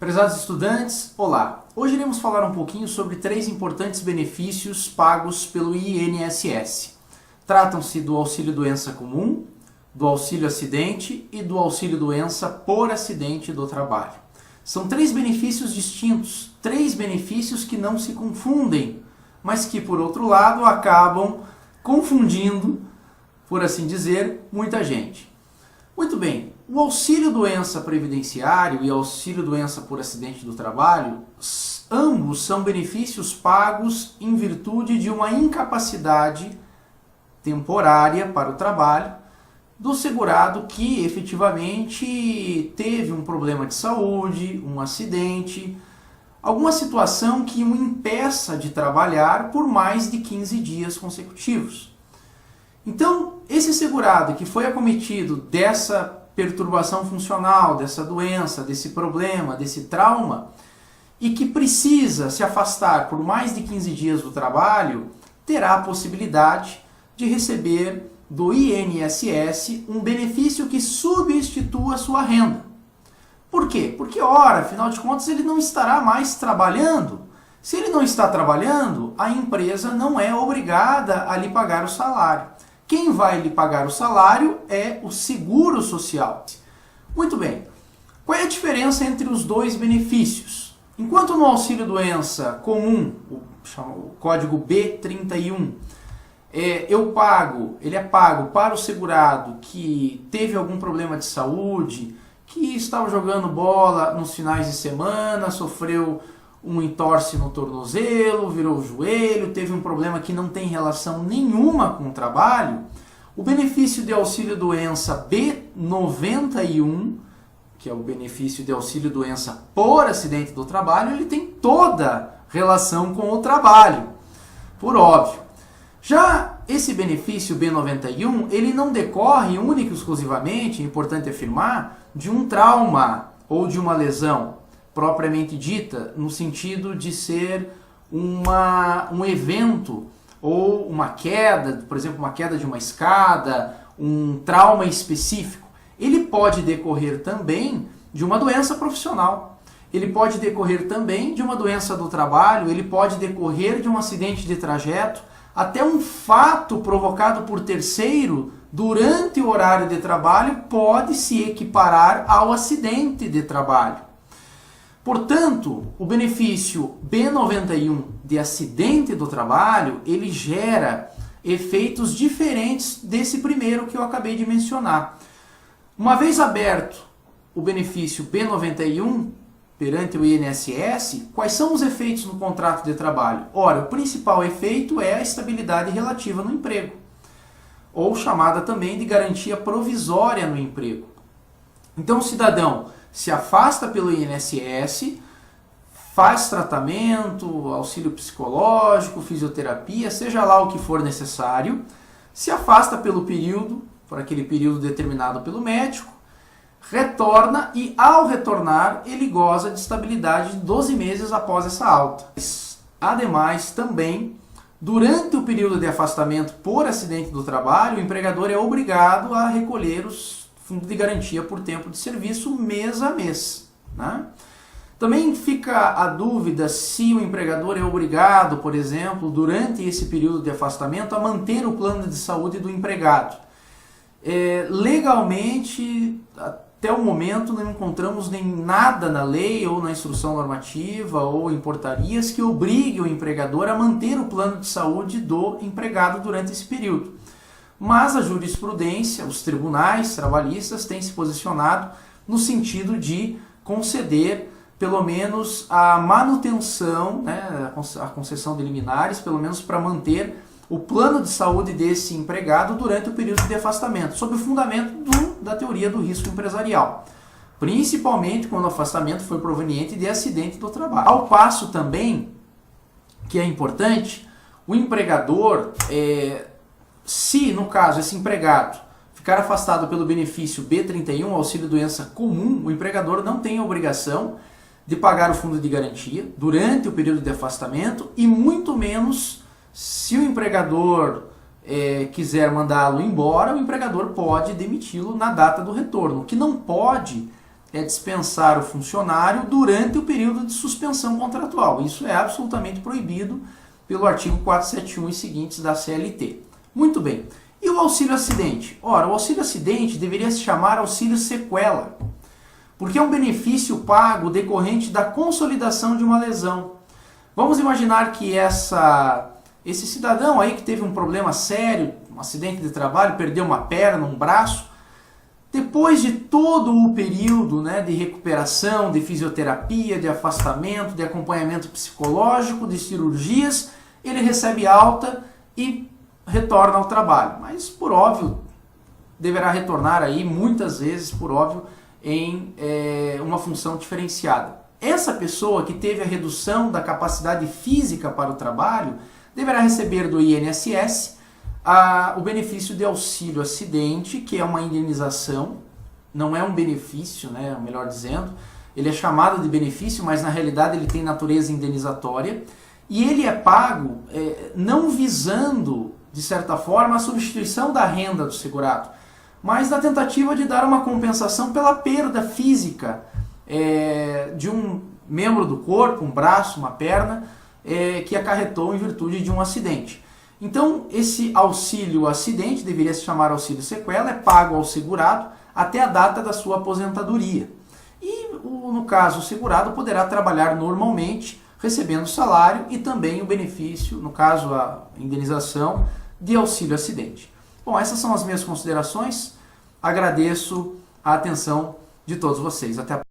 Prezados estudantes, olá! Hoje iremos falar um pouquinho sobre três importantes benefícios pagos pelo INSS. Tratam-se do auxílio-doença comum, do auxílio-acidente e do auxílio-doença por acidente do trabalho. São três benefícios distintos, três benefícios que não se confundem, mas que, por outro lado, acabam confundindo, por assim dizer, muita gente. Muito bem, o auxílio-doença previdenciário e auxílio-doença por acidente do trabalho, ambos são benefícios pagos em virtude de uma incapacidade temporária para o trabalho do segurado que efetivamente teve um problema de saúde, um acidente, alguma situação que o impeça de trabalhar por mais de 15 dias consecutivos. Então, esse segurado que foi acometido dessa perturbação funcional, dessa doença, desse problema, desse trauma, e que precisa se afastar por mais de 15 dias do trabalho, terá a possibilidade de receber do INSS um benefício que substitua a sua renda. Por quê? Porque, ora, afinal de contas, ele não estará mais trabalhando. Se ele não está trabalhando, a empresa não é obrigada a lhe pagar o salário. Quem vai lhe pagar o salário é o seguro social. Muito bem. Qual é a diferença entre os dois benefícios? Enquanto no auxílio-doença comum, o código B31, ele é pago para o segurado que teve algum problema de saúde, que estava jogando bola nos finais de semana, sofreu um entorse no tornozelo, virou o joelho, teve um problema que não tem relação nenhuma com o trabalho, o benefício de auxílio-doença B91, que é o benefício de auxílio-doença por acidente do trabalho, ele tem toda relação com o trabalho, por óbvio. Já esse benefício B91, ele não decorre única e exclusivamente, é importante afirmar, de um trauma ou de uma lesão propriamente dita, no sentido de ser um evento ou uma queda, por exemplo, uma queda de uma escada, um trauma específico. Ele pode decorrer também de uma doença profissional, ele pode decorrer também de uma doença do trabalho, ele pode decorrer de um acidente de trajeto, até um fato provocado por terceiro durante o horário de trabalho pode se equiparar ao acidente de trabalho. Portanto, o benefício B91 de acidente do trabalho, ele gera efeitos diferentes desse primeiro que eu acabei de mencionar. Uma vez aberto o benefício B91 perante o INSS, quais são os efeitos no contrato de trabalho? Ora, o principal efeito é a estabilidade relativa no emprego, ou chamada também de garantia provisória no emprego. Então o cidadão se afasta pelo INSS, faz tratamento, auxílio psicológico, fisioterapia, seja lá o que for necessário, se afasta pelo período, por aquele período determinado pelo médico, retorna e, ao retornar, ele goza de estabilidade de 12 meses após essa alta. Ademais, também, durante o período de afastamento por acidente do trabalho, o empregador é obrigado a recolher os fundo de garantia por tempo de serviço mês a mês, né? Também fica a dúvida se o empregador é obrigado, por exemplo, durante esse período de afastamento, a manter o plano de saúde do empregado. Legalmente, até o momento, não encontramos nem nada na lei ou na instrução normativa ou em portarias que obrigue o empregador a manter o plano de saúde do empregado durante esse período. Mas a jurisprudência, os tribunais trabalhistas têm se posicionado no sentido de conceder pelo menos a manutenção, né, a concessão de liminares, pelo menos para manter o plano de saúde desse empregado durante o período de afastamento, sob o fundamento da teoria do risco empresarial, principalmente quando o afastamento foi proveniente de acidente do trabalho. Ao passo também, que é importante, o empregador, se, no caso, esse empregado ficar afastado pelo benefício B31, auxílio-doença comum, o empregador não tem a obrigação de pagar o fundo de garantia durante o período de afastamento e muito menos se o empregador quiser mandá-lo embora, o empregador pode demiti-lo na data do retorno. O que não pode é dispensar o funcionário durante o período de suspensão contratual. Isso é absolutamente proibido pelo artigo 471 e seguintes da CLT. Muito bem. E o auxílio acidente? Ora, o auxílio acidente deveria se chamar auxílio sequela, porque é um benefício pago decorrente da consolidação de uma lesão. Vamos imaginar que esse cidadão aí que teve um problema sério, um acidente de trabalho, perdeu uma perna, um braço, depois de todo o período, né, de recuperação, de fisioterapia, de afastamento, de acompanhamento psicológico, de cirurgias, ele recebe alta e retorna ao trabalho. Mas, por óbvio, deverá retornar aí, muitas vezes, por óbvio, em uma função diferenciada. Essa pessoa que teve a redução da capacidade física para o trabalho deverá receber do INSS o benefício de auxílio acidente, que é uma indenização, não é um benefício, né, melhor dizendo, ele é chamado de benefício, mas na realidade ele tem natureza indenizatória, e ele é pago não visando, de certa forma, a substituição da renda do segurado, mas na tentativa de dar uma compensação pela perda física de um membro do corpo, um braço, uma perna, que acarretou em virtude de um acidente. Então, esse auxílio acidente, deveria se chamar auxílio sequela, é pago ao segurado até a data da sua aposentadoria. E, no caso, o segurado poderá trabalhar normalmente, recebendo salário e também o benefício, no caso, a indenização de auxílio acidente. Bom, essas são as minhas considerações. Agradeço a atenção de todos vocês. Até a próxima.